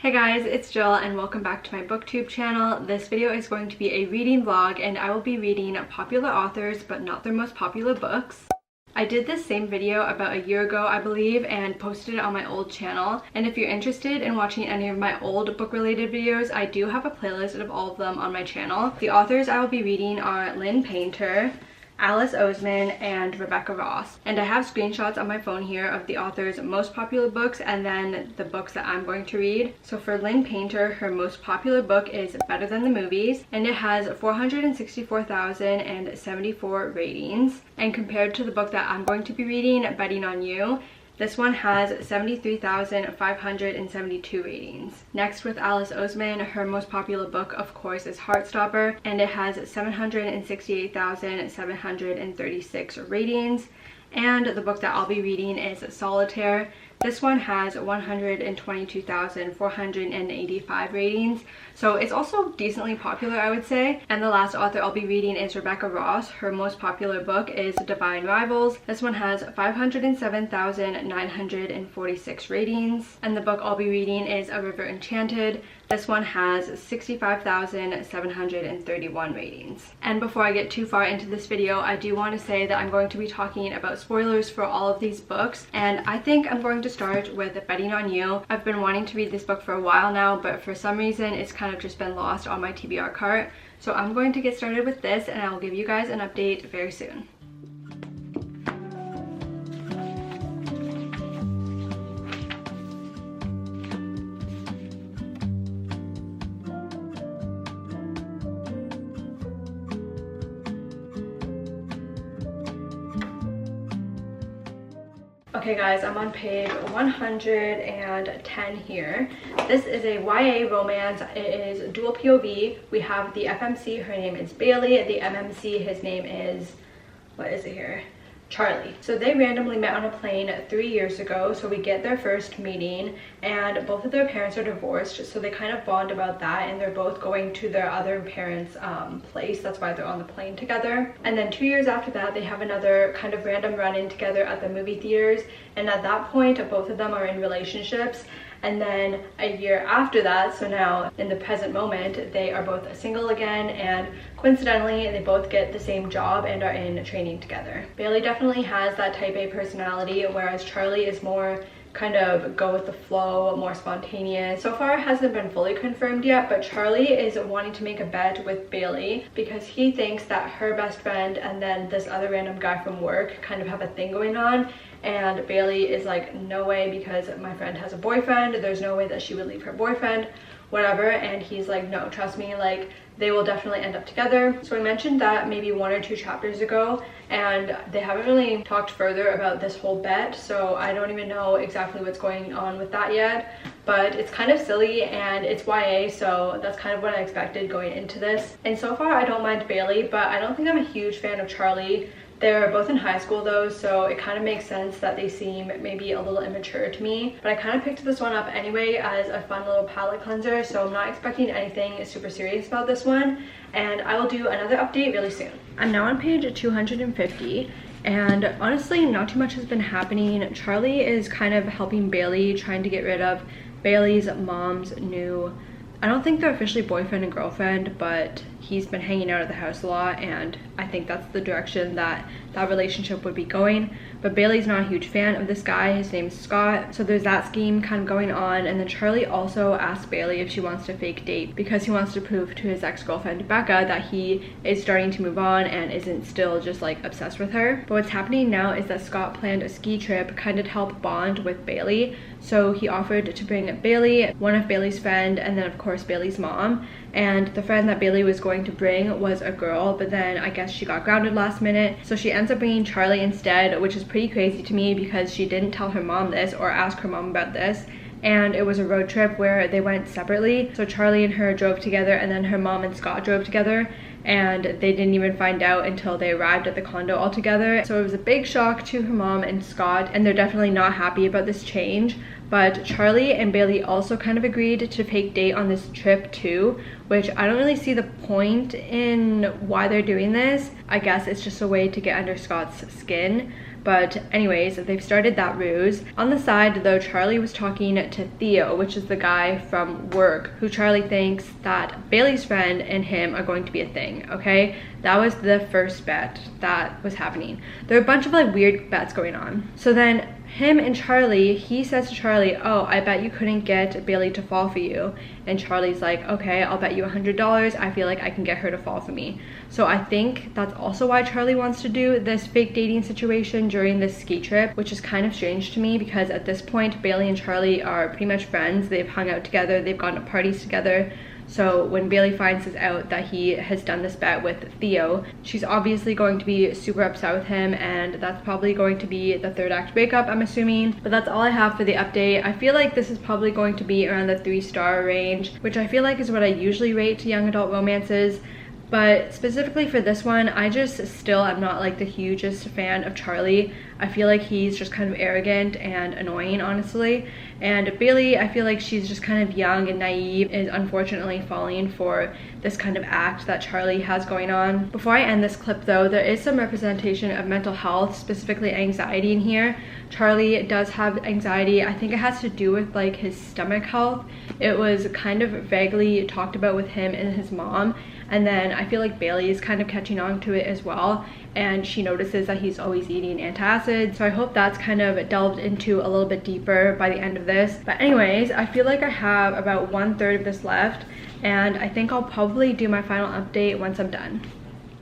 Hey guys, it's Jill and welcome back to my booktube channel. This video is going to be a reading vlog and I will be reading popular authors but not their most popular books. I did this same video about a year ago, I believe, and posted it on my old channel. And if you're interested in watching any of my old book related videos, I do have a playlist of all of them on my channel. The authors I will be reading are Lynn Painter, Alice Oseman, and Rebecca Ross. And I have screenshots on my phone here of the author's most popular books and then the books that I'm going to read. So for Lynn Painter, her most popular book is Better Than the Movies, and it has 464,074 ratings. And compared to the book that I'm going to be reading, Betting on You, this one has 73,572 ratings. Next, with Alice Oseman, her most popular book, of course, is Heartstopper, and it has 768,736 ratings. And the book that I'll be reading is Solitaire. This one has 122,485 ratings, so it's also decently popular, I would say. And the last author I'll be reading is Rebecca Ross. Her most popular book is Divine Rivals. This one has 507,946 ratings. And the book I'll be reading is A River Enchanted. This one has 65,731 ratings. And before I get too far into this video, I do want to say that I'm going to be talking about spoilers for all of these books, and I think I'm going to start with Betting on You. I've been wanting to read this book for a while now, but for some reason it's kind of just been lost on my TBR cart. So I'm going to get started with this and I'll give you guys an update very soon. Okay guys, I'm on page 110 here. This is a YA romance. It is dual POV. We have the FMC, her name is Bailey. The MMC, his name is, what is it here? Charlie. So they randomly met on a plane 3 years ago, so we get their first meeting, and both of their parents are divorced, so they kind of bond about that, and they're both going to their other parents' place. That's why they're on the plane together. And then 2 years after that, they have another kind of random run-in together at the movie theaters, and at that point both of them are in relationships. And then a year after that, so now in the present moment, they are both single again, and coincidentally they both get the same job and are in training together. Bailey definitely has that type A personality, whereas Charlie is more kind of go with the flow, more spontaneous. So far it hasn't been fully confirmed yet, but Charlie is wanting to make a bet with Bailey because he thinks that her best friend and then this other random guy from work kind of have a thing going on. And Bailey is like, no way, because my friend has a boyfriend. There's no way that she would leave her boyfriend, whatever. And he's like, no, trust me, like they will definitely end up together. So I mentioned that maybe 1 or 2 chapters ago, and they haven't really talked further about this whole bet. So I don't even know exactly what's going on with that yet, but it's kind of silly and it's YA, so that's kind of what I expected going into this. And so far I don't mind Bailey, but I don't think I'm a huge fan of Charlie. They're both in high school though, so it kind of makes sense that they seem maybe a little immature to me. But I kind of picked this one up anyway as a fun little palette cleanser, so I'm not expecting anything super serious about this one. And I will do another update really soon. I'm now on page 250. And honestly, not too much has been happening. Charlie is kind of helping Bailey, trying to get rid of Bailey's mom's new, I don't think they're officially boyfriend and girlfriend, but he's been hanging out at the house a lot, and I think that's the direction that that relationship would be going. But Bailey's not a huge fan of this guy. His name's Scott, so there's that scheme kind of going on. And then Charlie also asks Bailey if she wants to fake date because he wants to prove to his ex-girlfriend Becca that he is starting to move on and isn't still just like obsessed with her. But what's happening now is that Scott planned a ski trip kind of to help bond with Bailey. So he offered to bring Bailey, one of Bailey's friend, and then of course Bailey's mom. And the friend that Bailey was going to bring was a girl, but then I guess she got grounded last minute, so she ends up bringing Charlie instead, which is pretty crazy to me because she didn't tell her mom this or ask her mom about this. And it was a road trip where they went separately, so Charlie and her drove together, and then her mom and Scott drove together, and they didn't even find out until they arrived at the condo all together. So it was a big shock to her mom and Scott, and they're definitely not happy about this change. But Charlie and Bailey also kind of agreed to fake date on this trip too, which I don't really see the point in why they're doing this. I guess it's just a way to get under Scott's skin. But anyways, they've started that ruse. On the side though, Charlie was talking to Theo, which is the guy from work, who Charlie thinks that Bailey's friend and him are going to be a thing, okay? That was the first bet that was happening. There are a bunch of like weird bets going on. So then him and Charlie, he says to Charlie, oh, I bet you couldn't get Bailey to fall for you. And Charlie's like, okay, I'll bet you $100. I feel like I can get her to fall for me. So I think that's also why Charlie wants to do this fake dating situation during this ski trip, which is kind of strange to me because at this point, Bailey and Charlie are pretty much friends. They've hung out together, they've gone to parties together. So when Bailey finds out that he has done this bet with Theo, she's obviously going to be super upset with him, and that's probably going to be the third act breakup, I'm assuming. But that's all I have for the update. I feel like this is probably going to be around the 3-star range, which I feel like is what I usually rate young adult romances. But specifically for this one, I just still am not like the hugest fan of Charlie. I feel like he's just kind of arrogant and annoying, honestly. And Bailey, I feel like she's just kind of young and naive, is unfortunately falling for this kind of act that Charlie has going on. Before I end this clip though, there is some representation of mental health, specifically anxiety in here. Charlie does have anxiety. I think it has to do with like his stomach health. It was kind of vaguely talked about with him and his mom. And then I feel like Bailey is kind of catching on to it as well, and she notices that he's always eating antacids. So I hope that's kind of delved into a little bit deeper by the end of this. But anyways, I feel like I have about 1/3 of this left, and I think I'll probably do my final update once I'm done.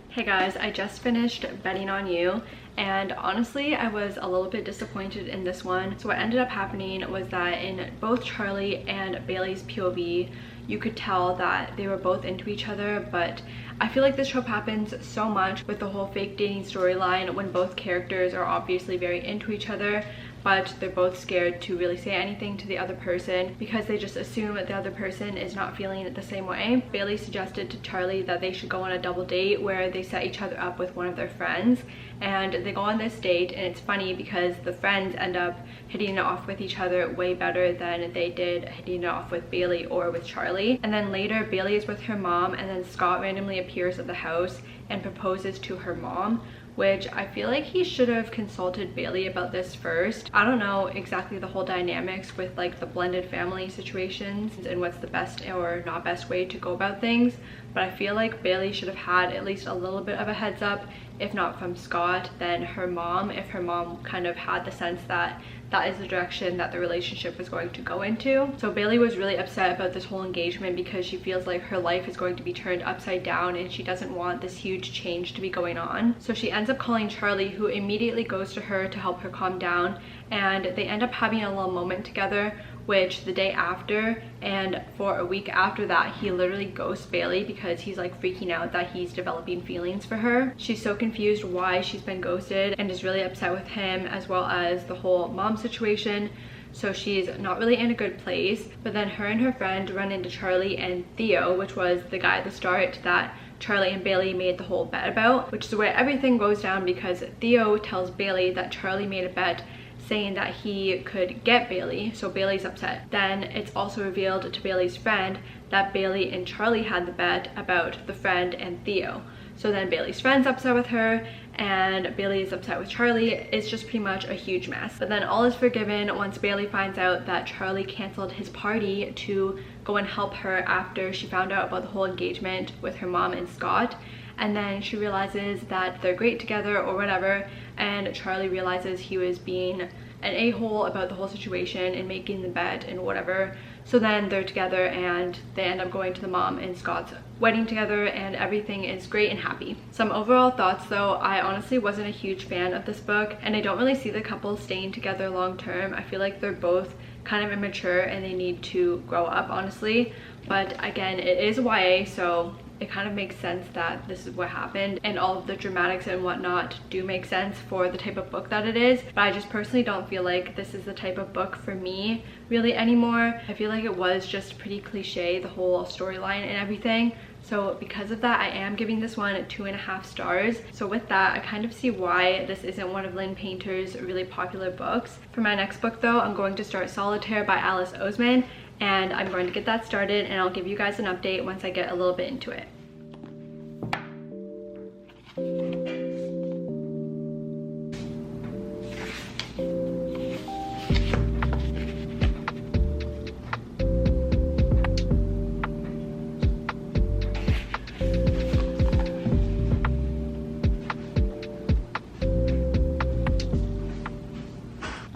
Hey guys, I just finished Betting on You, and honestly I was a little bit disappointed in this one. So what ended up happening was that in both Charlie and Bailey's POV, you could tell that they were both into each other, but I feel like this trope happens so much with the whole fake dating storyline when both characters are obviously very into each other, but they're both scared to really say anything to the other person because they just assume that the other person is not feeling it the same way. Bailey suggested to Charlie that they should go on a double date where they set each other up with one of their friends, and they go on this date, and it's funny because the friends end up hitting it off with each other way better than they did hitting it off with Bailey or with Charlie. And then later Bailey is with her mom, and then Scott randomly appears at the house and proposes to her mom, which I feel like he should have consulted Bailey about this first. I don't know exactly the whole dynamics with like the blended family situations and what's the best or not best way to go about things, but I feel like Bailey should have had at least a little bit of a heads up, if not from Scott, then her mom, if her mom kind of had the sense that that is the direction that the relationship was going to go into. So Bailey was really upset about this whole engagement because she feels like her life is going to be turned upside down and she doesn't want this huge change to be going on. So she ends up calling Charlie, who immediately goes to her to help her calm down, and they end up having a little moment together, which the day after and for a week after that, he literally ghosts Bailey because he's like freaking out that he's developing feelings for her. She's so confused why she's been ghosted and is really upset with him, as well as the whole mom situation. So she's not really in a good place. But then her and her friend run into Charlie and Theo, which was the guy at the start that Charlie and Bailey made the whole bet about, which is where everything goes down because Theo tells Bailey that Charlie made a bet saying that he could get Bailey, so Bailey's upset. Then it's also revealed to Bailey's friend that Bailey and Charlie had the bet about the friend and Theo. So then Bailey's friend's upset with her and Bailey is upset with Charlie. It's just pretty much a huge mess. But then all is forgiven once Bailey finds out that Charlie canceled his party to go and help her after she found out about the whole engagement with her mom and Scott. And then she realizes that they're great together or whatever, and Charlie realizes he was being an a-hole about the whole situation and making the bet and whatever. So then they're together and they end up going to the mom and Scott's wedding together, and everything is great and happy. Some overall thoughts though, I honestly wasn't a huge fan of this book, and I don't really see the couple staying together long term. I feel like they're both kind of immature and they need to grow up, honestly. But again, it is YA, so it kind of makes sense that this is what happened, and all of the dramatics and whatnot do make sense for the type of book that it is. But I just personally don't feel like this is the type of book for me really anymore. I feel like it was just pretty cliche, the whole storyline and everything. So because of that, I am giving this one 2.5 stars. So with that, I kind of see why this isn't one of Lynn Painter's really popular books. For my next book though, I'm going to start Solitaire by Alice Oseman, and I'm going to get that started, and I'll give you guys an update once I get a little bit into it.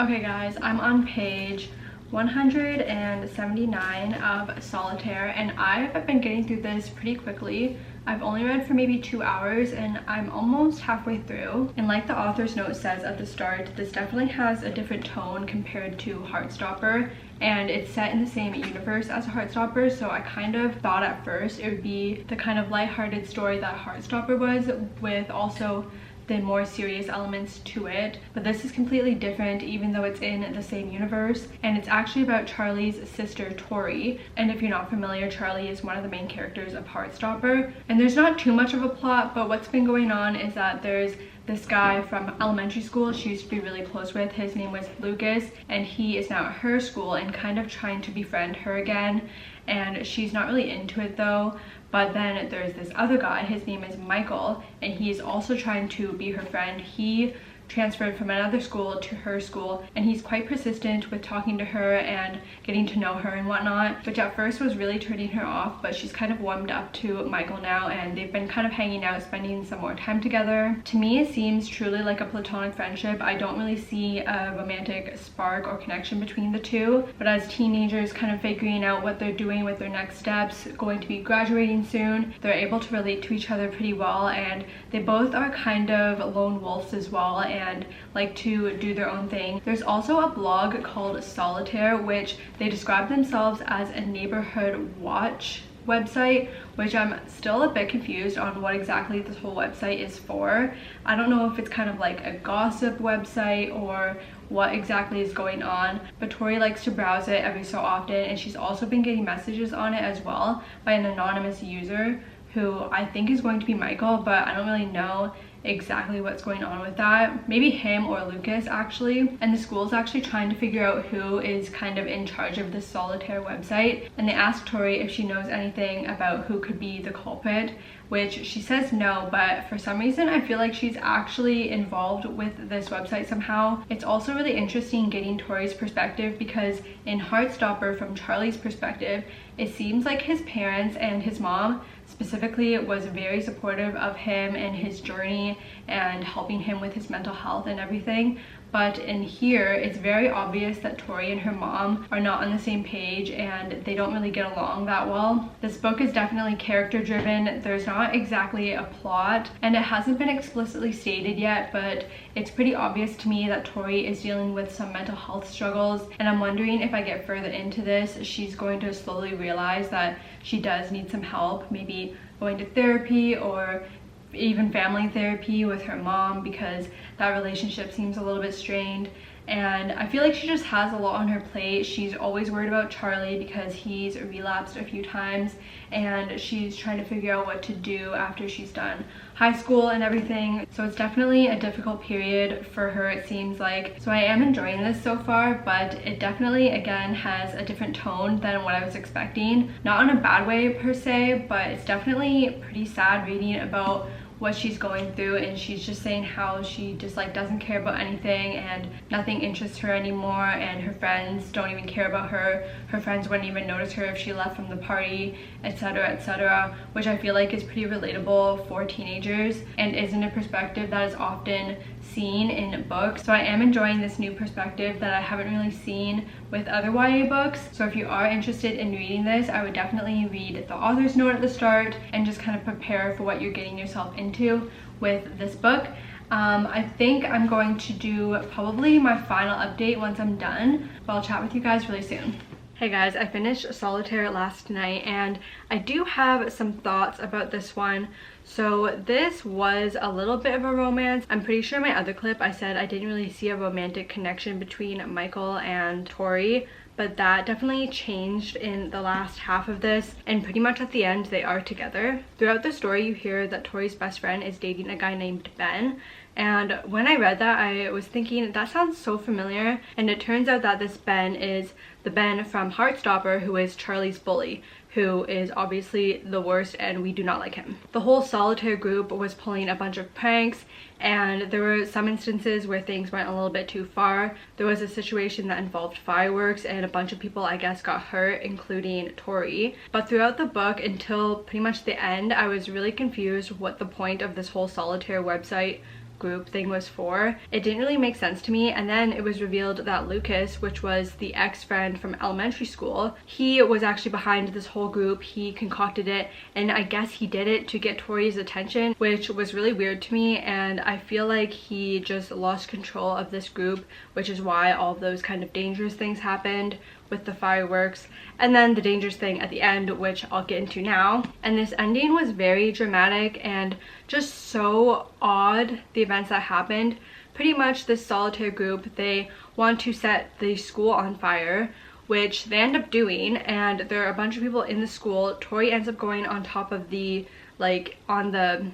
Okay guys, I'm on page 179 of Solitaire, and I've been getting through this pretty quickly. I've only read for maybe 2 hours and I'm almost halfway through. And like the author's note says at the start, this definitely has a different tone compared to Heartstopper, and it's set in the same universe as Heartstopper, so I kind of thought at first it would be the kind of lighthearted story that Heartstopper was, with also the more serious elements to it. But this is completely different, even though it's in the same universe, and it's actually about Charlie's sister Tori. And if you're not familiar, Charlie is one of the main characters of Heartstopper, and there's not too much of a plot, but what's been going on is that there's this guy from elementary school she used to be really close with. His name was Lucas, and he is now at her school and kind of trying to befriend her again, and she's not really into it though. But then there's this other guy, his name is Michael, and he's also trying to be her friend. He transferred from another school to her school, and he's quite persistent with talking to her and getting to know her and whatnot, which at first was really turning her off, but she's kind of warmed up to Michael now, and they've been kind of hanging out, spending some more time together. To me, it seems truly like a platonic friendship. I don't really see a romantic spark or connection between the two, but as teenagers kind of figuring out what they're doing with their next steps, going to be graduating soon, they're able to relate to each other pretty well, and they both are kind of lone wolves as well and like to do their own thing. There's also a blog called Solitaire, which they describe themselves as a neighborhood watch website, which I'm still a bit confused on what exactly this whole website is for. I don't know if it's kind of like a gossip website or what exactly is going on, but Tori likes to browse it every so often, and she's also been getting messages on it as well by an anonymous user who I think is going to be Michael, but I don't really know exactly what's going on with that. Maybe him or Lucas actually. And the school's actually trying to figure out who is kind of in charge of this Solitaire website, and they ask Tori if she knows anything about who could be the culprit, which she says no, but for some reason I feel like she's actually involved with this website somehow. It's also really interesting getting Tori's perspective, because in Heartstopper, from Charlie's perspective, it seems like his parents and his mom specifically was very supportive of him and his journey and helping him with his mental health and everything. But in here, it's very obvious that Tori and her mom are not on the same page and they don't really get along that well. This book is definitely character driven. There's not exactly a plot, and it hasn't been explicitly stated yet, but it's pretty obvious to me that Tori is dealing with some mental health struggles, and I'm wondering if I get further into this, she's going to slowly realize that she does need some help, maybe going to therapy or even family therapy with her mom, because that relationship seems a little bit strained. And I feel like she just has a lot on her plate. She's always worried about Charlie because he's relapsed a few times, and she's trying to figure out what to do after she's done high school and everything. So it's definitely a difficult period for her, it seems like. So I am enjoying this so far, but it definitely again has a different tone than what I was expecting. Not in a bad way per se, but it's definitely pretty sad reading about what she's going through, and she's just saying how she just like doesn't care about anything and nothing interests her anymore, and her friends don't even care about her. Her friends wouldn't even notice her if she left from the party, etc., etc., which I feel like is pretty relatable for teenagers and isn't a perspective that is often seen in books. So I am enjoying this new perspective that I haven't really seen with other YA books. So if you are interested in reading this, I would definitely read the author's note at the start and just kind of prepare for what you're getting yourself into with this book. I think I'm going to do probably my final update once I'm done, but I'll chat with you guys really soon. Hey guys, I finished Solitaire last night and I do have some thoughts about this one. So this was a little bit of a romance. I'm pretty sure in my other clip I said I didn't really see a romantic connection between Michael and Tori, but that definitely changed in the last half of this, and pretty much at the end they are together. Throughout the story you hear that Tori's best friend is dating a guy named Ben, and when I read that I was thinking that sounds so familiar, and it turns out that this Ben is the Ben from Heartstopper, who is Charlie's bully, who is obviously the worst and we do not like him. The whole Solitaire group was pulling a bunch of pranks, and there were some instances where things went a little bit too far. There was a situation that involved fireworks and a bunch of people I guess got hurt, including Tori. But throughout the book until pretty much the end, I was really confused what the point of this whole Solitaire website group thing was for. It didn't really make sense to me, and then it was revealed that Lucas, which was the ex-friend from elementary school, he was actually behind this whole group. He concocted it, and I guess he did it to get Tori's attention, which was really weird to me, and I feel like he just lost control of this group, which is why all of those kind of dangerous things happened with the fireworks, and then the dangerous thing at the end, which I'll get into now. And this ending was very dramatic and just so odd, the events that happened. Pretty much this solitaire group, they want to set the school on fire, which they end up doing, and there are a bunch of people in the school. Tori ends up going on top of the, like, on the,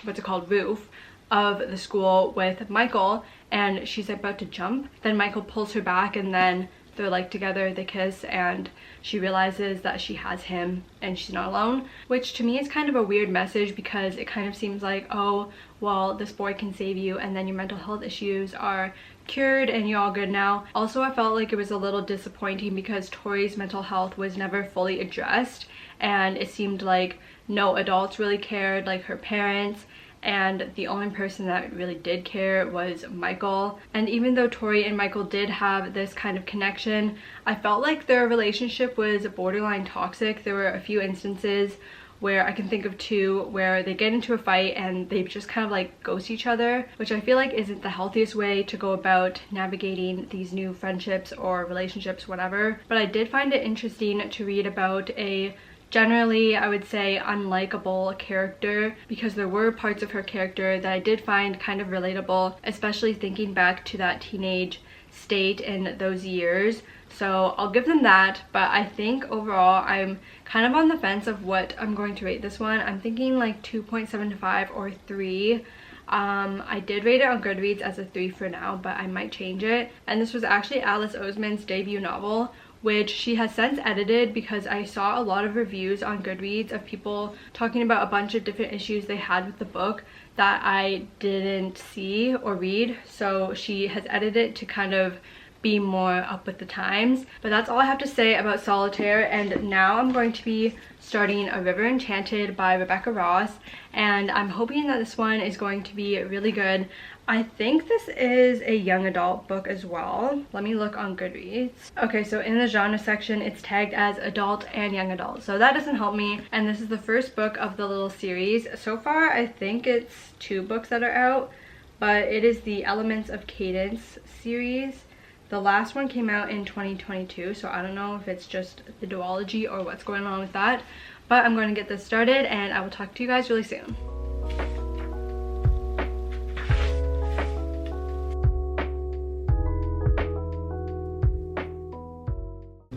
what's it called, roof of the school with Michael, and she's about to jump. Then Michael pulls her back, and then they're like together, they kiss, and she realizes that she has him and she's not alone, which to me is kind of a weird message, because it kind of seems like, oh well, this boy can save you and then your mental health issues are cured and you're all good now. Also, I felt like it was a little disappointing because Tori's mental health was never fully addressed, and it seemed like no adults really cared, like her parents, and the only person that really did care was Michael. And even though Tori and Michael did have this kind of connection, I felt like their relationship was borderline toxic. There were a few instances where I can think of two where they get into a fight and they just kind of like ghost each other, which I feel like isn't the healthiest way to go about navigating these new friendships or relationships, whatever. But I did find it interesting to read about a generally, I would say, unlikable character, because there were parts of her character that I did find kind of relatable, especially thinking back to that teenage state in those years. So I'll give them that, but I think overall I'm kind of on the fence of what I'm going to rate this one. I'm thinking like 2.75 or 3. I did rate it on Goodreads as a 3 for now, but I might change it. And this was actually Alice Oseman's debut novel, which she has since edited, because I saw a lot of reviews on Goodreads of people talking about a bunch of different issues they had with the book that I didn't see or read. So she has edited it to kind of be more up with the times. But that's all I have to say about Solitaire, and now I'm going to be starting A River Enchanted by Rebecca Ross, and I'm hoping that this one is going to be really good. I think this is a young adult book as well. Let me look on Goodreads. Okay, so in the genre section it's tagged as adult and young adult, so that doesn't help me. And this is the first book of the little series. So far I think it's 2 books that are out, but it is the Elements of Cadence series. The last one came out in 2022, so I don't know if it's just the duology or what's going on with that. But I'm going to get this started, and I will talk to you guys really soon.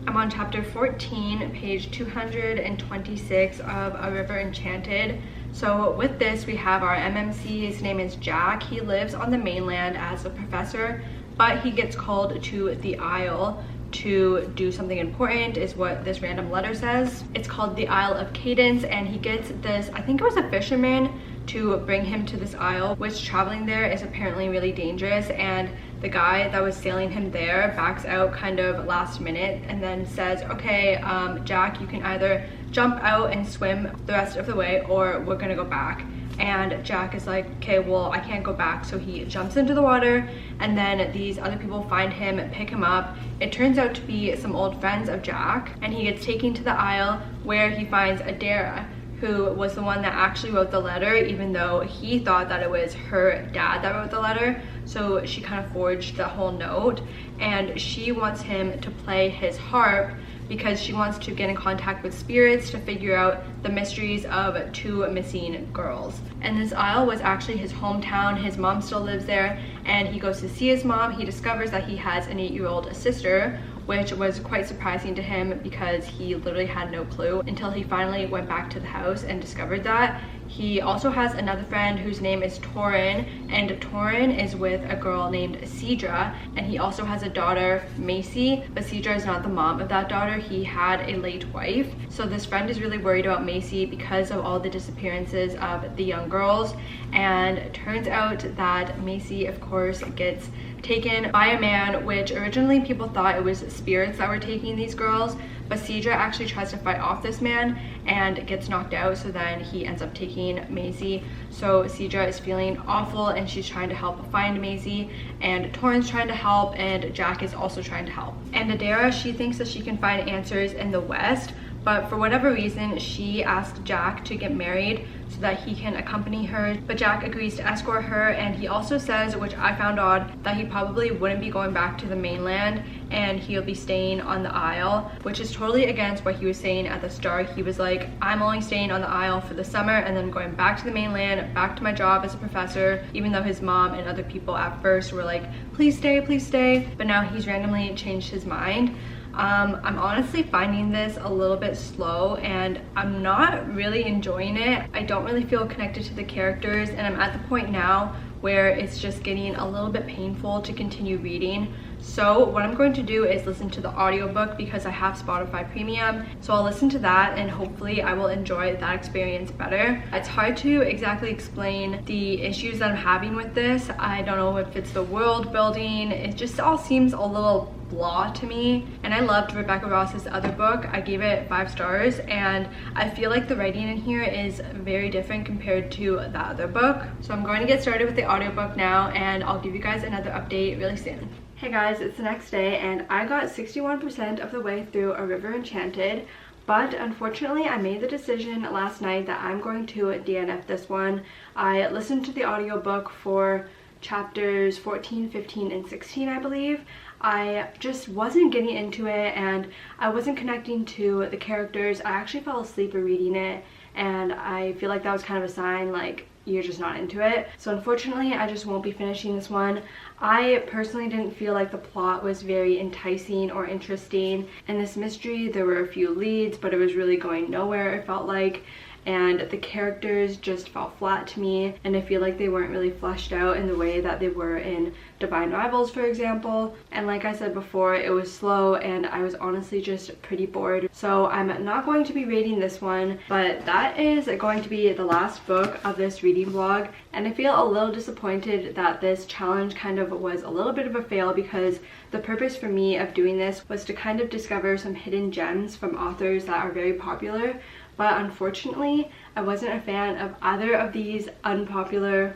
I'm on chapter 14, page 226 of A River Enchanted. So with this, we have our MMC. His name is Jack. He lives on the mainland as a professor, but he gets called to the Isle to do something important, is what this random letter says. It's called the Isle of Cadence, and he gets this, I think it was a fisherman, to bring him to this isle, which traveling there is apparently really dangerous, and the guy that was sailing him there backs out kind of last minute and then says, okay, Jack, you can either jump out and swim the rest of the way, or we're gonna go back. And Jack is like, okay, well, I can't go back. So he jumps into the water, and then these other people find him, pick him up. It turns out to be some old friends of Jack, and he gets taken to the Isle, where he finds Adara, who was the one that actually wrote the letter, even though he thought that it was her dad that wrote the letter. So she kind of forged the whole note, and she wants him to play his harp because she wants to get in contact with spirits to figure out the mysteries of 2 missing girls. And this isle was actually his hometown. His mom still lives there, and he goes to see his mom. He discovers that he has an 8-year-old sister, which was quite surprising to him because he literally had no clue until he finally went back to the house and discovered that. He also has another friend whose name is Torin, and Torin is with a girl named Cedra, and he also has a daughter, Macy, but Cedra is not the mom of that daughter. He had a late wife. So this friend is really worried about Macy because of all the disappearances of the young girls, and it turns out that Macy, of course, gets taken by a man, which originally people thought it was spirits that were taking these girls, but Cedra actually tries to fight off this man and gets knocked out, so then he ends up taking Maisie. So Cedra is feeling awful and she's trying to help find Maisie, and Torrance trying to help, and Jack is also trying to help. And Adara, she thinks that she can find answers in the West, but for whatever reason she asked Jack to get married so that he can accompany her, but Jack agrees to escort her, and he also says, which I found odd, that he probably wouldn't be going back to the mainland and he'll be staying on the Isle, which is totally against what he was saying at the start. He was like, I'm only staying on the Isle for the summer and then going back to the mainland, back to my job as a professor, even though his mom and other people at first were like, please stay, but now he's randomly changed his mind. I'm honestly finding this a little bit slow and I'm not really enjoying it. I don't really feel connected to the characters, and I'm at the point now where it's just getting a little bit painful to continue reading. So what I'm going to do is listen to the audiobook because I have Spotify Premium. So I'll listen to that and hopefully I will enjoy that experience better. It's hard to exactly explain the issues that I'm having with this. I don't know if it's the world building. It just all seems a little blah to me, and I loved Rebecca Ross's other book. I gave it 5 stars, and I feel like the writing in here is very different compared to the other book. So I'm going to get started with the audiobook now, and I'll give you guys another update really soon. Hey guys, it's the next day and I got 61% of the way through A River Enchanted, but unfortunately I made the decision last night that I'm going to DNF this one. I listened to the audiobook for chapters 14, 15, and 16, I believe. I just wasn't getting into it and I wasn't connecting to the characters. I actually fell asleep reading it, and I feel like that was kind of a sign like you're just not into it. So unfortunately I just won't be finishing this one. I personally didn't feel like the plot was very enticing or interesting. In this mystery there were a few leads, but it was really going nowhere, it felt like, and the characters just felt flat to me, and I feel like they weren't really fleshed out in the way that they were in Divine Rivals, for example. And like I said before, it was slow and I was honestly just pretty bored. So I'm not going to be rating this one, but that is going to be the last book of this reading vlog, and I feel a little disappointed that this challenge kind of was a little bit of a fail, because the purpose for me of doing this was to kind of discover some hidden gems from authors that are very popular. But unfortunately, I wasn't a fan of either of these unpopular,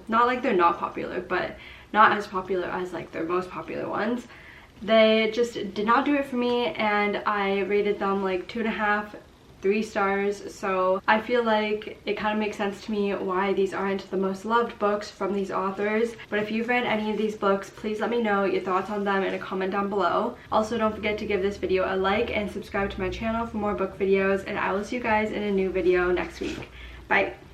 not like they're not popular, but not as popular as like their most popular ones. They just did not do it for me, and I rated them like 2.5, 3 stars. So I feel like it kind of makes sense to me why these aren't the most loved books from these authors. But if you've read any of these books, please let me know your thoughts on them in a comment down below. Also, don't forget to give this video a like and subscribe to my channel for more book videos, and I will see you guys in a new video next week. Bye!